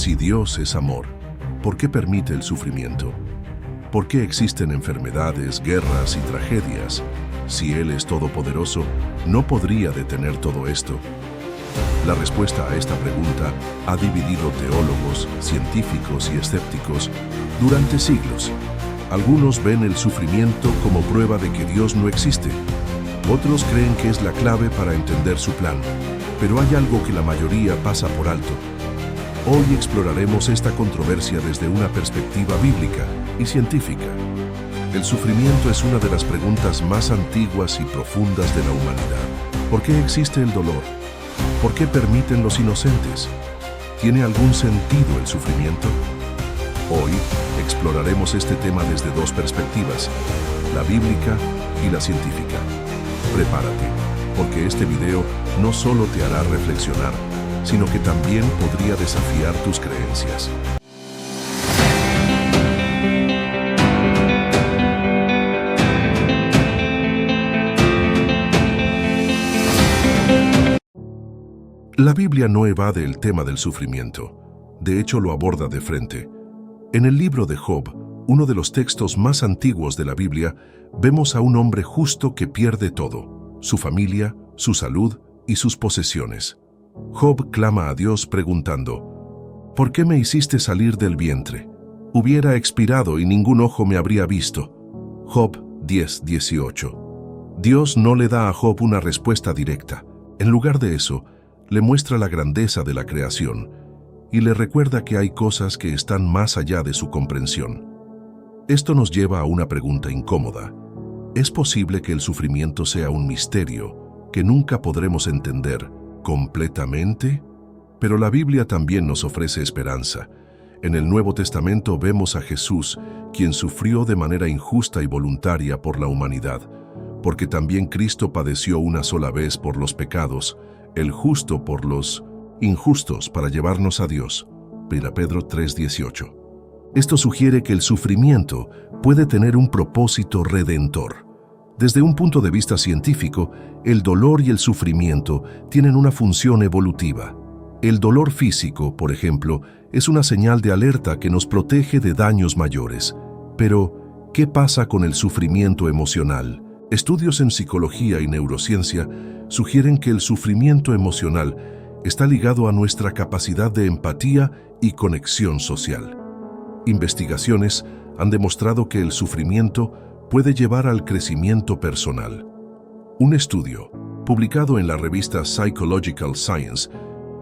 Si Dios es amor, ¿por qué permite el sufrimiento? ¿Por qué existen enfermedades, guerras y tragedias? Si Él es todopoderoso, ¿no podría detener todo esto? La respuesta a esta pregunta ha dividido teólogos, científicos y escépticos durante siglos. Algunos ven el sufrimiento como prueba de que Dios no existe. Otros creen que es la clave para entender su plan, pero hay algo que la mayoría pasa por alto. Hoy exploraremos esta controversia desde una perspectiva bíblica y científica. El sufrimiento es una de las preguntas más antiguas y profundas de la humanidad. ¿Por qué existe el dolor? ¿Por qué permiten los inocentes? ¿Tiene algún sentido el sufrimiento? Hoy exploraremos este tema desde dos perspectivas, la bíblica y la científica. Prepárate, porque este video no solo te hará reflexionar, sino que también podría desafiar tus creencias. La Biblia no evade el tema del sufrimiento. De hecho, lo aborda de frente. En el libro de Job, uno de los textos más antiguos de la Biblia, vemos a un hombre justo que pierde todo: su familia, su salud y sus posesiones. Job clama a Dios preguntando: ¿por qué me hiciste salir del vientre? Hubiera expirado y ningún ojo me habría visto. Job 10:18. Dios no le da a Job una respuesta directa. En lugar de eso, le muestra la grandeza de la creación y le recuerda que hay cosas que están más allá de su comprensión. Esto nos lleva a una pregunta incómoda. ¿Es posible que el sufrimiento sea un misterio que nunca podremos entender completamente? Pero la Biblia también nos ofrece esperanza. En el Nuevo Testamento vemos a Jesús, quien sufrió de manera injusta y voluntaria por la humanidad, porque también Cristo padeció una sola vez por los pecados, el justo por los injustos, para llevarnos a Dios. 1 Pedro 3:18. Esto sugiere que el sufrimiento puede tener un propósito redentor. Desde un punto de vista científico, el dolor y el sufrimiento tienen una función evolutiva. El dolor físico, por ejemplo, es una señal de alerta que nos protege de daños mayores. Pero, ¿qué pasa con el sufrimiento emocional? Estudios en psicología y neurociencia sugieren que el sufrimiento emocional está ligado a nuestra capacidad de empatía y conexión social. Investigaciones han demostrado que el sufrimiento puede llevar al crecimiento personal. Un estudio, publicado en la revista Psychological Science,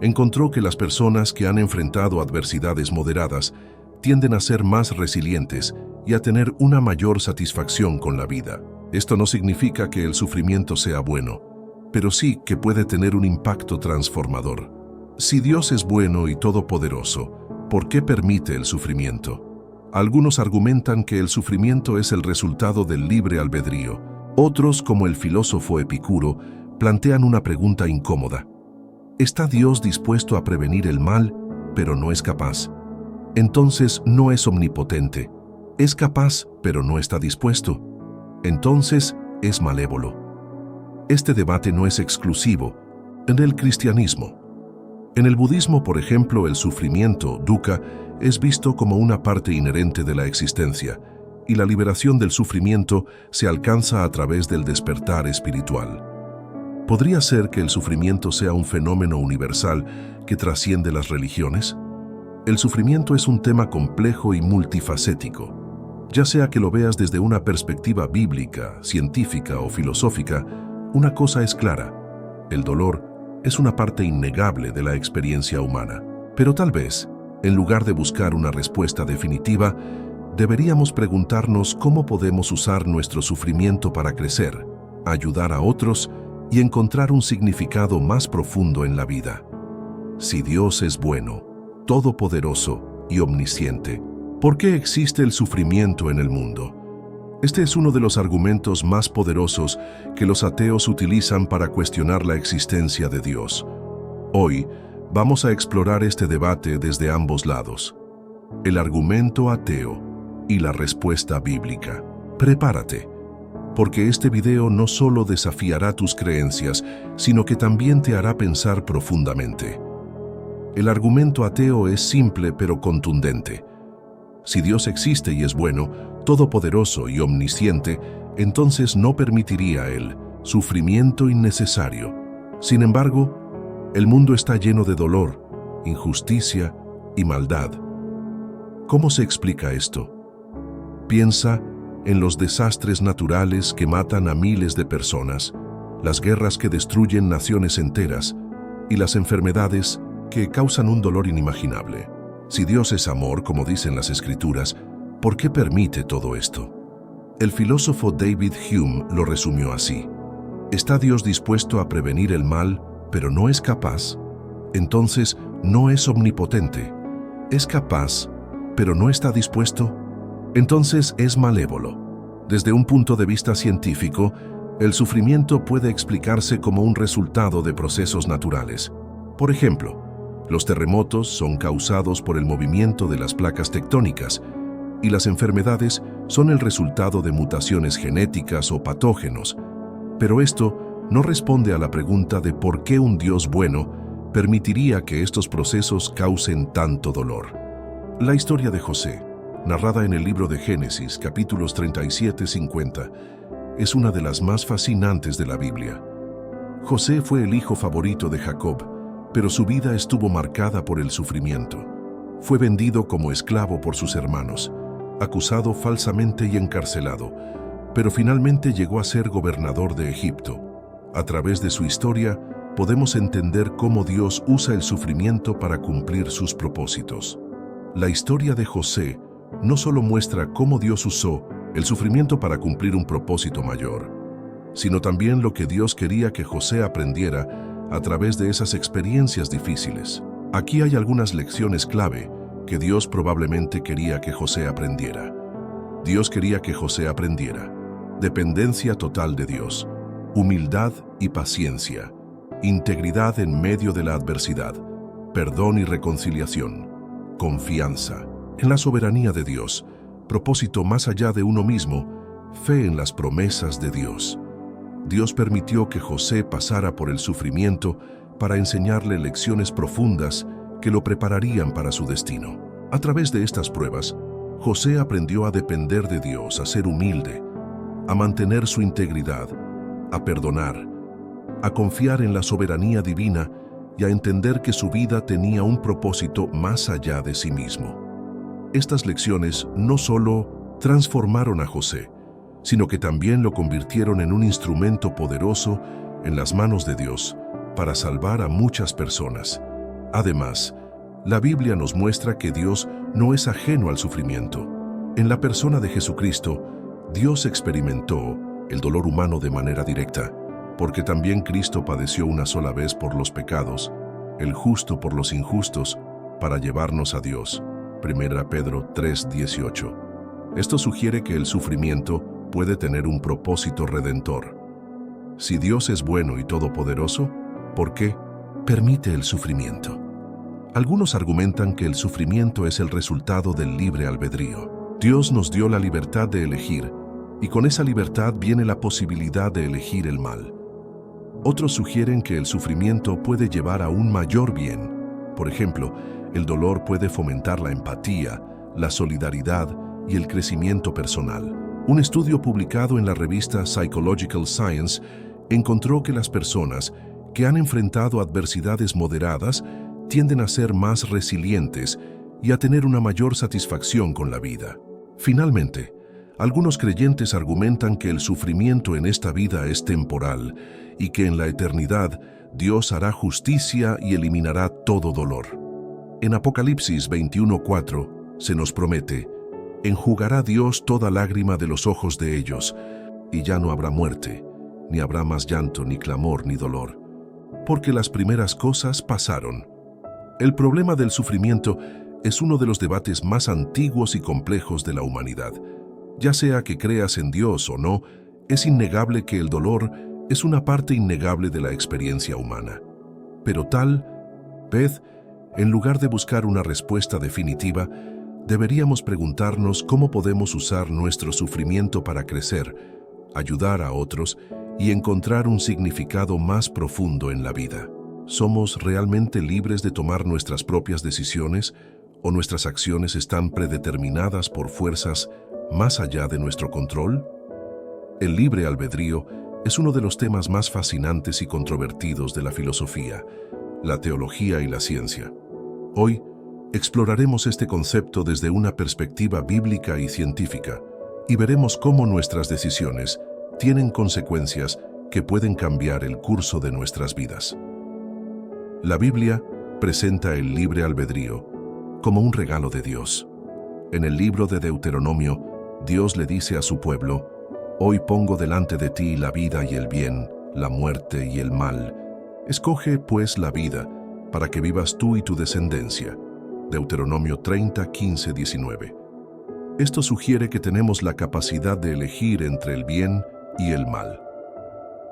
encontró que las personas que han enfrentado adversidades moderadas tienden a ser más resilientes y a tener una mayor satisfacción con la vida. Esto no significa que el sufrimiento sea bueno, pero sí que puede tener un impacto transformador. Si Dios es bueno y todopoderoso, ¿por qué permite el sufrimiento? Algunos argumentan que el sufrimiento es el resultado del libre albedrío. Otros, como el filósofo Epicuro, plantean una pregunta incómoda. ¿Está Dios dispuesto a prevenir el mal, pero no es capaz? Entonces no es omnipotente. Es capaz, pero no está dispuesto. Entonces es malévolo. Este debate no es exclusivo en el cristianismo. En el budismo, por ejemplo, el sufrimiento, dukkha, es visto como una parte inherente de la existencia, y la liberación del sufrimiento se alcanza a través del despertar espiritual. ¿Podría ser que el sufrimiento sea un fenómeno universal que trasciende las religiones? El sufrimiento es un tema complejo y multifacético. Ya sea que lo veas desde una perspectiva bíblica, científica o filosófica, una cosa es clara: el dolor es una parte innegable de la experiencia humana. Pero tal vez, en lugar de buscar una respuesta definitiva, deberíamos preguntarnos cómo podemos usar nuestro sufrimiento para crecer, ayudar a otros y encontrar un significado más profundo en la vida. Si Dios es bueno, todopoderoso y omnisciente, ¿por qué existe el sufrimiento en el mundo? Este es uno de los argumentos más poderosos que los ateos utilizan para cuestionar la existencia de Dios. Hoy vamos a explorar este debate desde ambos lados: el argumento ateo y la respuesta bíblica. Prepárate, porque este video no solo desafiará tus creencias, sino que también te hará pensar profundamente. El argumento ateo es simple pero contundente. Si Dios existe y es bueno, todopoderoso y omnisciente, entonces no permitiría el sufrimiento innecesario. Sin embargo, el mundo está lleno de dolor, injusticia y maldad. ¿Cómo se explica esto? Piensa en los desastres naturales que matan a miles de personas, las guerras que destruyen naciones enteras y las enfermedades que causan un dolor inimaginable. Si Dios es amor, como dicen las Escrituras, ¿por qué permite todo esto? El filósofo David Hume lo resumió así: ¿está Dios dispuesto a prevenir el mal, pero no es capaz? Entonces, no es omnipotente. ¿Es capaz, pero no está dispuesto? Entonces es malévolo. Desde un punto de vista científico, el sufrimiento puede explicarse como un resultado de procesos naturales. Por ejemplo, los terremotos son causados por el movimiento de las placas tectónicas y las enfermedades son el resultado de mutaciones genéticas o patógenos. Pero esto no responde a la pregunta de por qué un Dios bueno permitiría que estos procesos causen tanto dolor. La historia de José, narrada en el libro de Génesis, capítulos 37-50, es una de las más fascinantes de la Biblia. José fue el hijo favorito de Jacob, pero su vida estuvo marcada por el sufrimiento. Fue vendido como esclavo por sus hermanos, acusado falsamente y encarcelado, pero finalmente llegó a ser gobernador de Egipto. A través de su historia, podemos entender cómo Dios usa el sufrimiento para cumplir sus propósitos. La historia de José no solo muestra cómo Dios usó el sufrimiento para cumplir un propósito mayor, sino también lo que Dios quería que José aprendiera a través de esas experiencias difíciles. Aquí hay algunas lecciones clave que Dios probablemente quería que José aprendiera. Dios quería que José aprendiera dependencia total de Dios, humildad y paciencia, integridad en medio de la adversidad, perdón y reconciliación, confianza en la soberanía de Dios, propósito más allá de uno mismo, fe en las promesas de Dios. Dios permitió que José pasara por el sufrimiento para enseñarle lecciones profundas que lo prepararían para su destino. A través de estas pruebas, José aprendió a depender de Dios, a ser humilde, a mantener su integridad, a perdonar, a confiar en la soberanía divina y a entender que su vida tenía un propósito más allá de sí mismo. Estas lecciones no solo transformaron a José, sino que también lo convirtieron en un instrumento poderoso en las manos de Dios para salvar a muchas personas. Además, la Biblia nos muestra que Dios no es ajeno al sufrimiento. En la persona de Jesucristo, Dios experimentó el dolor humano de manera directa, porque también Cristo padeció una sola vez por los pecados, el justo por los injustos, para llevarnos a Dios. 1 Pedro 3:18. Esto sugiere que el sufrimiento puede tener un propósito redentor. Si Dios es bueno y todopoderoso, ¿por qué permite el sufrimiento? Algunos argumentan que el sufrimiento es el resultado del libre albedrío. Dios nos dio la libertad de elegir, y con esa libertad viene la posibilidad de elegir el mal. Otros sugieren que el sufrimiento puede llevar a un mayor bien. Por ejemplo, el dolor puede fomentar la empatía, la solidaridad y el crecimiento personal. Un estudio publicado en la revista Psychological Science encontró que las personas que han enfrentado adversidades moderadas tienden a ser más resilientes y a tener una mayor satisfacción con la vida. Finalmente, algunos creyentes argumentan que el sufrimiento en esta vida es temporal y que en la eternidad Dios hará justicia y eliminará todo dolor. En Apocalipsis 21:4 se nos promete: enjugará Dios toda lágrima de los ojos de ellos, y ya no habrá muerte, ni habrá más llanto, ni clamor, ni dolor, porque las primeras cosas pasaron. El problema del sufrimiento es uno de los debates más antiguos y complejos de la humanidad. Ya sea que creas en Dios o no, es innegable que el dolor es una parte innegable de la experiencia humana. Pero tal vez, en lugar de buscar una respuesta definitiva, deberíamos preguntarnos cómo podemos usar nuestro sufrimiento para crecer, ayudar a otros y encontrar un significado más profundo en la vida. ¿somos realmente libres de tomar nuestras propias decisiones o nuestras acciones están predeterminadas por fuerzas más allá de nuestro control? El libre albedrío es uno de los temas más fascinantes y controvertidos de la filosofía, la teología y la ciencia. Hoy exploraremos este concepto desde una perspectiva bíblica y científica y veremos cómo nuestras decisiones tienen consecuencias que pueden cambiar el curso de nuestras vidas. La Biblia presenta el libre albedrío como un regalo de Dios. En el libro de Deuteronomio, Dios le dice a su pueblo: «Hoy pongo delante de ti la vida y el bien, la muerte y el mal. Escoge, pues, la vida, para que vivas tú y tu descendencia». Deuteronomio 30, 15, 19. Esto sugiere que tenemos la capacidad de elegir entre el bien y el mal.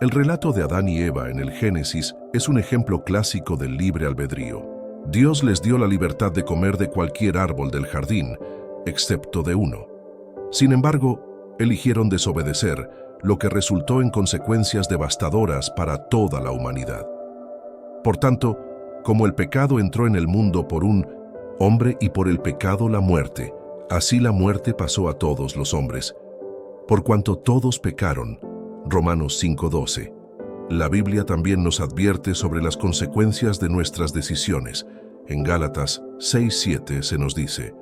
El relato de Adán y Eva en el Génesis es un ejemplo clásico del libre albedrío. Dios les dio la libertad de comer de cualquier árbol del jardín, excepto de uno. Sin embargo, eligieron desobedecer, lo que resultó en consecuencias devastadoras para toda la humanidad. Por tanto, como el pecado entró en el mundo por un hombre y por el pecado la muerte, así la muerte pasó a todos los hombres. Por cuanto todos pecaron, Romanos 5:12. La Biblia también nos advierte sobre las consecuencias de nuestras decisiones. En Gálatas 6:7 se nos dice: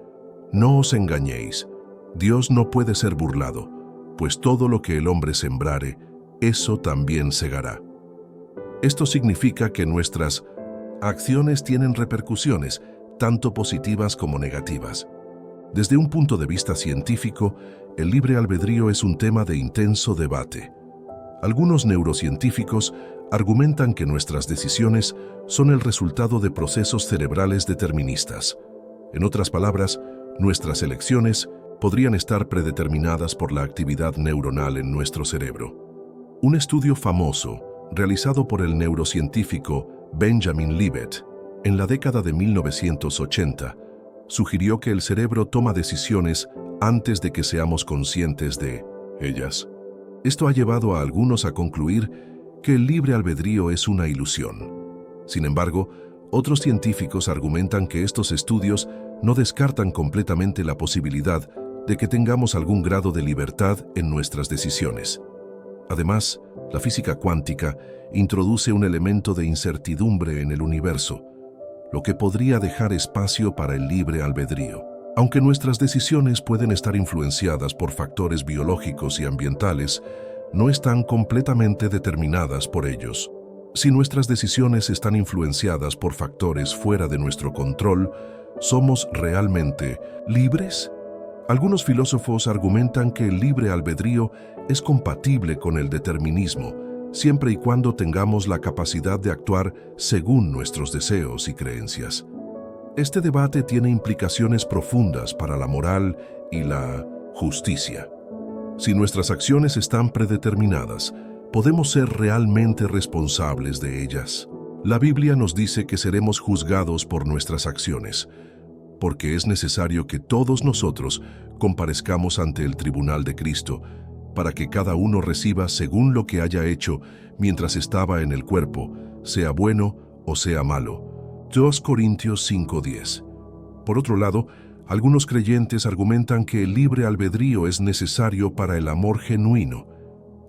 «No os engañéis, Dios no puede ser burlado, pues todo lo que el hombre sembrare, eso también segará». Esto significa que nuestras acciones tienen repercusiones, tanto positivas como negativas. Desde un punto de vista científico, el libre albedrío es un tema de intenso debate. Algunos neurocientíficos argumentan que nuestras decisiones son el resultado de procesos cerebrales deterministas. En otras palabras, nuestras elecciones podrían estar predeterminadas por la actividad neuronal en nuestro cerebro. Un estudio famoso, realizado por el neurocientífico Benjamin Libet en la década de 1980, sugirió que el cerebro toma decisiones antes de que seamos conscientes de ellas. Esto ha llevado a algunos a concluir que el libre albedrío es una ilusión. Sin embargo, otros científicos argumentan que estos estudios no descartan completamente la posibilidad de que tengamos algún grado de libertad en nuestras decisiones. Además, la física cuántica introduce un elemento de incertidumbre en el universo, lo que podría dejar espacio para el libre albedrío. Aunque nuestras decisiones pueden estar influenciadas por factores biológicos y ambientales, no están completamente determinadas por ellos. Si nuestras decisiones están influenciadas por factores fuera de nuestro control, ¿somos realmente libres? Algunos filósofos argumentan que el libre albedrío es compatible con el determinismo, siempre y cuando tengamos la capacidad de actuar según nuestros deseos y creencias. Este debate tiene implicaciones profundas para la moral y la justicia. Si nuestras acciones están predeterminadas, ¿podemos ser realmente responsables de ellas? La Biblia nos dice que seremos juzgados por nuestras acciones, porque es necesario que todos nosotros comparezcamos ante el tribunal de Cristo, para que cada uno reciba según lo que haya hecho mientras estaba en el cuerpo, sea bueno o sea malo. 2 Corintios 5:10. Por otro lado, algunos creyentes argumentan que el libre albedrío es necesario para el amor genuino.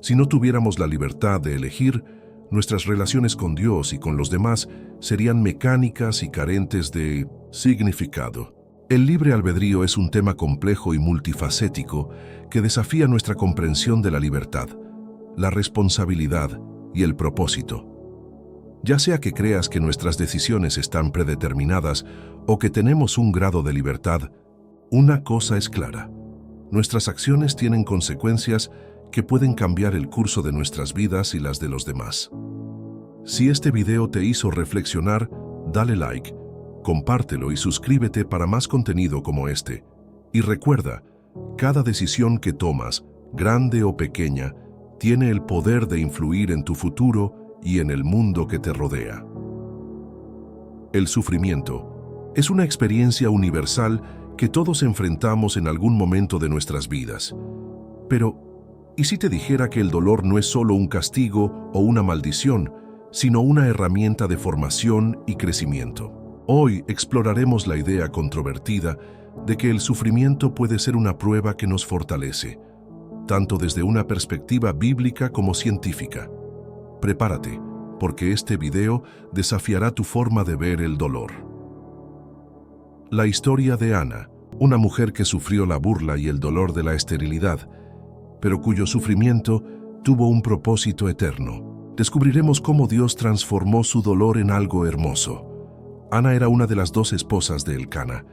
Si no tuviéramos la libertad de elegir, nuestras relaciones con Dios y con los demás serían mecánicas y carentes de significado. El libre albedrío es un tema complejo y multifacético que desafía nuestra comprensión de la libertad, la responsabilidad y el propósito. Ya sea que creas que nuestras decisiones están predeterminadas o que tenemos un grado de libertad, una cosa es clara: nuestras acciones tienen consecuencias que pueden cambiar el curso de nuestras vidas y las de los demás. Si este video te hizo reflexionar, dale like, compártelo y suscríbete para más contenido como este. Y recuerda, cada decisión que tomas, grande o pequeña, tiene el poder de influir en tu futuro y en el mundo que te rodea. El sufrimiento es una experiencia universal que todos enfrentamos en algún momento de nuestras vidas. Pero, ¿y si te dijera que el dolor no es solo un castigo o una maldición, sino una herramienta de formación y crecimiento. Hoy exploraremos la idea controvertida de que el sufrimiento puede ser una prueba que nos fortalece, tanto desde una perspectiva bíblica como científica. Prepárate, porque este video desafiará tu forma de ver el dolor. La historia de Ana, una mujer que sufrió la burla y el dolor de la esterilidad, pero cuyo sufrimiento tuvo un propósito eterno. Descubriremos cómo Dios transformó su dolor en algo hermoso. Ana era una de las 2 esposas de Elcana.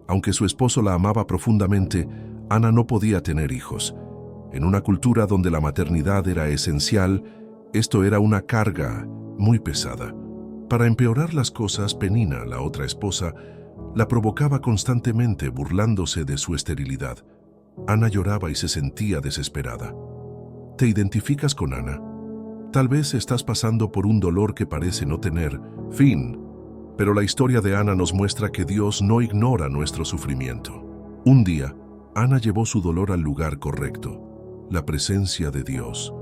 Aunque su esposo la amaba profundamente, Ana no podía tener hijos. En una cultura donde la maternidad era esencial, esto era una carga muy pesada. Para empeorar las cosas, Penina, la otra esposa, la provocaba constantemente burlándose de su esterilidad. Ana lloraba y se sentía desesperada. ¿Te identificas con Ana? Tal vez estás pasando por un dolor que parece no tener fin, pero la historia de Ana nos muestra que Dios no ignora nuestro sufrimiento. Un día, Ana llevó su dolor al lugar correcto, la presencia de Dios.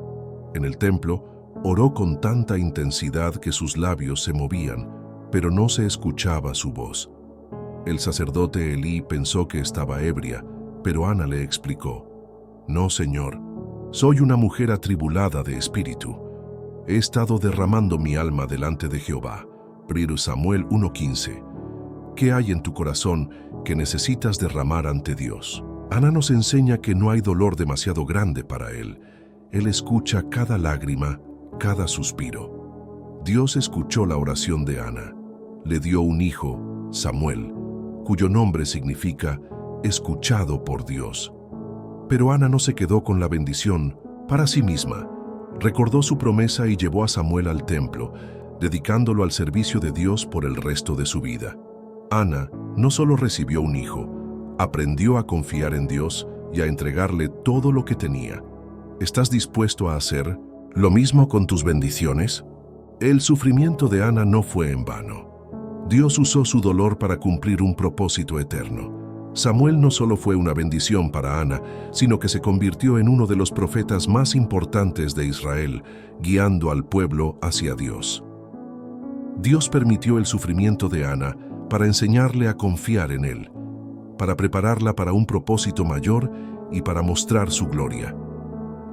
En el templo, oró con tanta intensidad que sus labios se movían, pero no se escuchaba su voz. El sacerdote Elí pensó que estaba ebria, pero Ana le explicó: «No, Señor, soy una mujer atribulada de espíritu. He estado derramando mi alma delante de Jehová». 1 Samuel 1:15. ¿Qué hay en tu corazón que necesitas derramar ante Dios? Ana nos enseña que no hay dolor demasiado grande para Él. Él escucha cada lágrima, cada suspiro. Dios escuchó la oración de Ana. Le dio un hijo, Samuel, cuyo nombre significa escuchado por Dios. Pero Ana no se quedó con la bendición para sí misma. Recordó su promesa y llevó a Samuel al templo, dedicándolo al servicio de Dios por el resto de su vida. Ana no solo recibió un hijo, aprendió a confiar en Dios y a entregarle todo lo que tenía. ¿Estás dispuesto a hacer lo mismo con tus bendiciones? El sufrimiento de Ana no fue en vano. Dios usó su dolor para cumplir un propósito eterno. Samuel no solo fue una bendición para Ana, sino que se convirtió en uno de los profetas más importantes de Israel, guiando al pueblo hacia Dios. Dios permitió el sufrimiento de Ana para enseñarle a confiar en Él, para prepararla para un propósito mayor y para mostrar su gloria.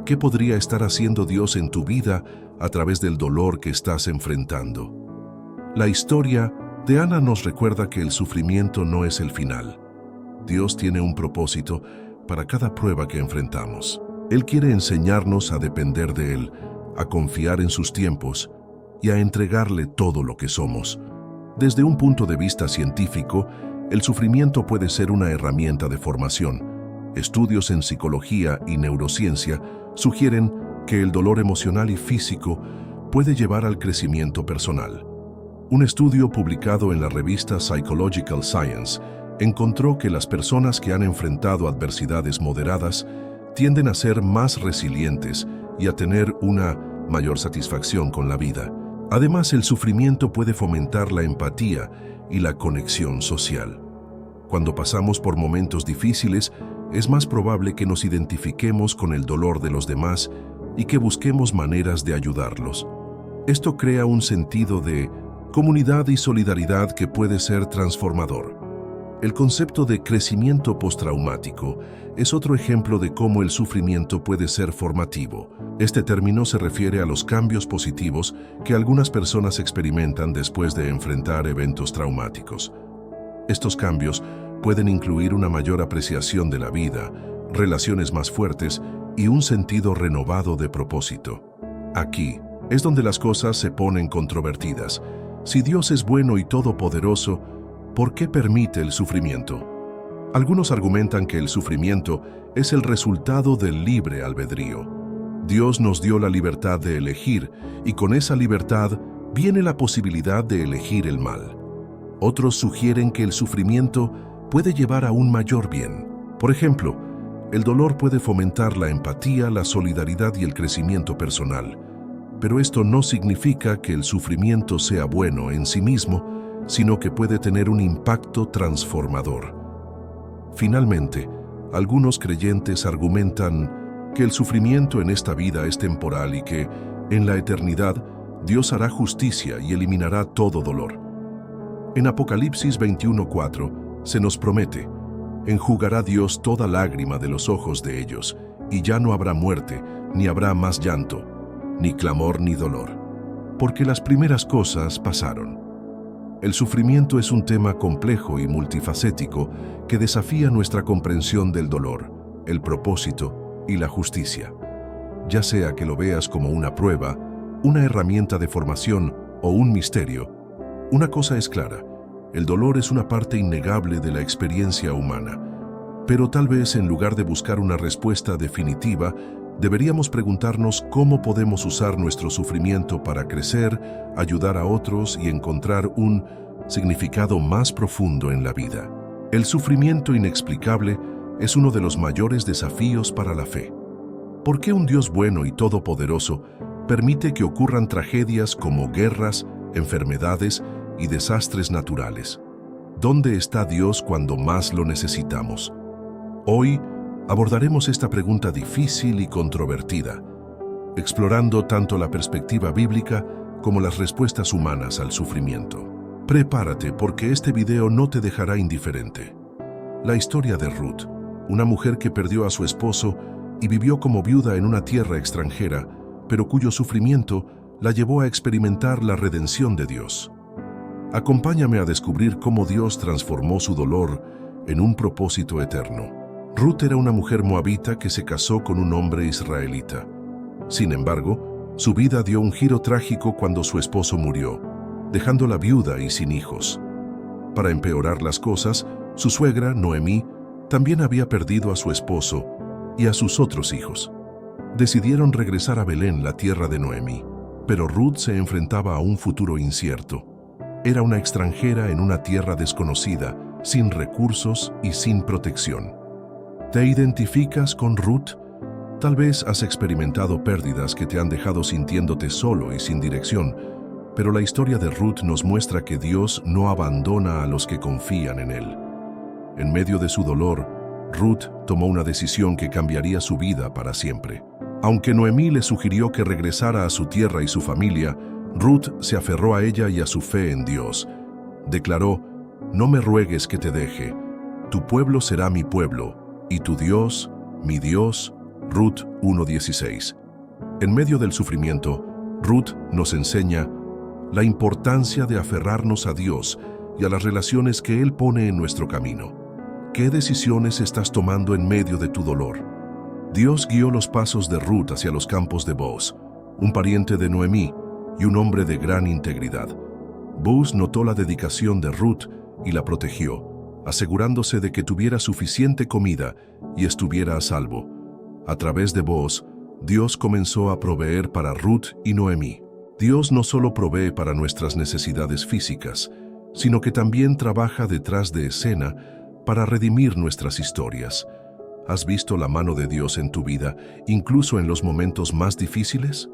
¿Qué podría estar haciendo Dios en tu vida a través del dolor que estás enfrentando? La historia de Ana nos recuerda que el sufrimiento no es el final. Dios tiene un propósito para cada prueba que enfrentamos. Él quiere enseñarnos a depender de Él, a confiar en sus tiempos y a entregarle todo lo que somos. Desde un punto de vista científico, el sufrimiento puede ser una herramienta de formación. Estudios en psicología y neurociencia sugieren que el dolor emocional y físico puede llevar al crecimiento personal. Un estudio publicado en la revista Psychological Science encontró que las personas que han enfrentado adversidades moderadas tienden a ser más resilientes y a tener una mayor satisfacción con la vida. Además, el sufrimiento puede fomentar la empatía y la conexión social. Cuando pasamos por momentos difíciles, es más probable que nos identifiquemos con el dolor de los demás y que busquemos maneras de ayudarlos. Esto crea un sentido de comunidad y solidaridad que puede ser transformador. El concepto de crecimiento postraumático es otro ejemplo de cómo el sufrimiento puede ser formativo. Este término se refiere a los cambios positivos que algunas personas experimentan después de enfrentar eventos traumáticos. Estos cambios pueden incluir una mayor apreciación de la vida, relaciones más fuertes y un sentido renovado de propósito. Aquí es donde las cosas se ponen controvertidas. Si Dios es bueno y todopoderoso, ¿por qué permite el sufrimiento? Algunos argumentan que el sufrimiento es el resultado del libre albedrío. Dios nos dio la libertad de elegir y con esa libertad viene la posibilidad de elegir el mal. Otros sugieren que el sufrimiento puede llevar a un mayor bien. Por ejemplo, el dolor puede fomentar la empatía, la solidaridad y el crecimiento personal. Pero esto no significa que el sufrimiento sea bueno en sí mismo, sino que puede tener un impacto transformador. Finalmente, algunos creyentes argumentan que el sufrimiento en esta vida es temporal y que, en la eternidad, Dios hará justicia y eliminará todo dolor. En Apocalipsis 21:4 se nos promete: enjugará Dios toda lágrima de los ojos de ellos, y ya no habrá muerte, ni habrá más llanto, ni clamor ni dolor, porque las primeras cosas pasaron. El sufrimiento es un tema complejo y multifacético que desafía nuestra comprensión del dolor, el propósito y la justicia. Ya sea que lo veas como una prueba, una herramienta de formación o un misterio, una cosa es clara: el dolor es una parte innegable de la experiencia humana. Pero tal vez, en lugar de buscar una respuesta definitiva, deberíamos preguntarnos cómo podemos usar nuestro sufrimiento para crecer, ayudar a otros y encontrar un significado más profundo en la vida. El sufrimiento inexplicable es uno de los mayores desafíos para la fe. ¿Por qué un Dios bueno y todopoderoso permite que ocurran tragedias como guerras, enfermedades y desastres naturales? ¿Dónde está Dios cuando más lo necesitamos? Hoy abordaremos esta pregunta difícil y controvertida, explorando tanto la perspectiva bíblica como las respuestas humanas al sufrimiento. Prepárate, porque este video no te dejará indiferente. La historia de Ruth, una mujer que perdió a su esposo y vivió como viuda en una tierra extranjera, pero cuyo sufrimiento la llevó a experimentar la redención de Dios. Acompáñame a descubrir cómo Dios transformó su dolor en un propósito eterno. Ruth era una mujer moabita que se casó con un hombre israelita. Sin embargo, su vida dio un giro trágico cuando su esposo murió, dejándola viuda y sin hijos. Para empeorar las cosas, su suegra, Noemí, también había perdido a su esposo y a sus otros hijos. Decidieron regresar a Belén, la tierra de Noemí, pero Ruth se enfrentaba a un futuro incierto. Era una extranjera en una tierra desconocida, sin recursos y sin protección. ¿Te identificas con Ruth? Tal vez has experimentado pérdidas que te han dejado sintiéndote solo y sin dirección, pero la historia de Ruth nos muestra que Dios no abandona a los que confían en Él. En medio de su dolor, Ruth tomó una decisión que cambiaría su vida para siempre. Aunque Noemí le sugirió que regresara a su tierra y su familia, Ruth se aferró a ella y a su fe en Dios. Declaró: «No me ruegues que te deje. Tu pueblo será mi pueblo, y tu Dios, mi Dios». Ruth 1:16. En medio del sufrimiento, Ruth nos enseña la importancia de aferrarnos a Dios y a las relaciones que Él pone en nuestro camino. ¿Qué decisiones estás tomando en medio de tu dolor? Dios guió los pasos de Ruth hacia los campos de Booz, un pariente de Noemí y un hombre de gran integridad. Booz notó la dedicación de Ruth y la protegió, asegurándose de que tuviera suficiente comida y estuviera a salvo. A través de Booz, Dios comenzó a proveer para Ruth y Noemí. Dios no solo provee para nuestras necesidades físicas, sino que también trabaja detrás de escena para redimir nuestras historias. ¿Has visto la mano de Dios en tu vida, incluso en los momentos más difíciles?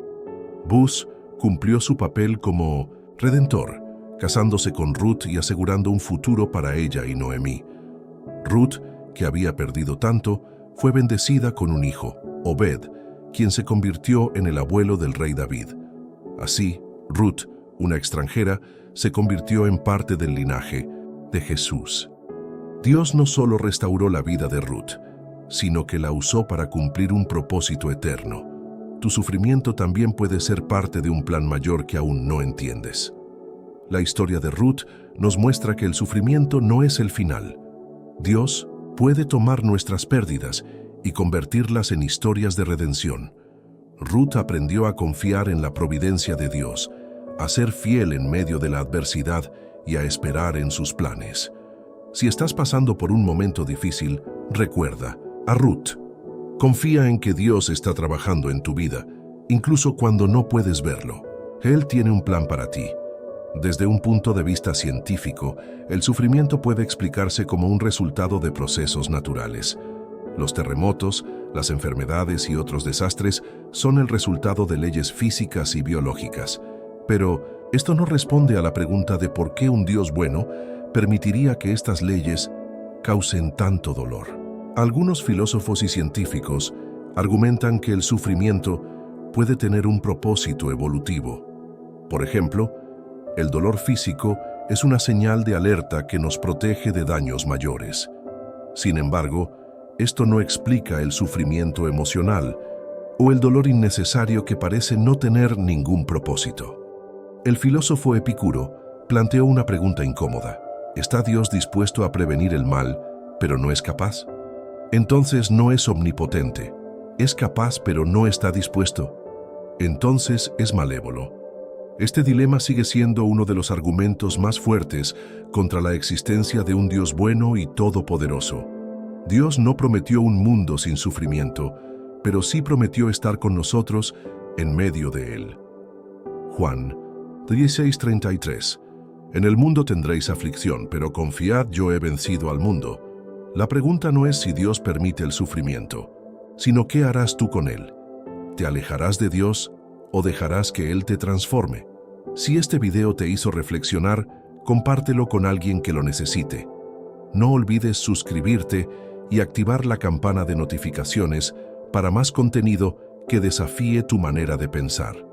Booz cumplió su papel como redentor, casándose con Ruth y asegurando un futuro para ella y Noemí. Ruth, que había perdido tanto, fue bendecida con un hijo, Obed, quien se convirtió en el abuelo del rey David. Así, Ruth, una extranjera, se convirtió en parte del linaje de Jesús. Dios no solo restauró la vida de Ruth, sino que la usó para cumplir un propósito eterno. Tu sufrimiento también puede ser parte de un plan mayor que aún no entiendes. La historia de Ruth nos muestra que el sufrimiento no es el final. Dios puede tomar nuestras pérdidas y convertirlas en historias de redención. Ruth aprendió a confiar en la providencia de Dios, a ser fiel en medio de la adversidad y a esperar en sus planes. Si estás pasando por un momento difícil, recuerda a Ruth. Confía en que Dios está trabajando en tu vida, incluso cuando no puedes verlo. Él tiene un plan para ti. Desde un punto de vista científico, el sufrimiento puede explicarse como un resultado de procesos naturales. Los terremotos, las enfermedades y otros desastres son el resultado de leyes físicas y biológicas. Pero esto no responde a la pregunta de por qué un Dios bueno permitiría que estas leyes causen tanto dolor. Algunos filósofos y científicos argumentan que el sufrimiento puede tener un propósito evolutivo. Por ejemplo, el dolor físico es una señal de alerta que nos protege de daños mayores. Sin embargo, esto no explica el sufrimiento emocional o el dolor innecesario que parece no tener ningún propósito. El filósofo Epicuro planteó una pregunta incómoda. ¿Está Dios dispuesto a prevenir el mal, pero no es capaz? Entonces no es omnipotente. Es capaz, pero no está dispuesto. Entonces es malévolo. Este dilema sigue siendo uno de los argumentos más fuertes contra la existencia de un Dios bueno y todopoderoso. Dios no prometió un mundo sin sufrimiento, pero sí prometió estar con nosotros en medio de él. Juan 16:33. En el mundo tendréis aflicción, pero confiad, yo he vencido al mundo. La pregunta no es si Dios permite el sufrimiento, sino qué harás tú con él. ¿Te alejarás de Dios o dejarás que Él te transforme? Si este video te hizo reflexionar, compártelo con alguien que lo necesite. No olvides suscribirte y activar la campana de notificaciones para más contenido que desafíe tu manera de pensar.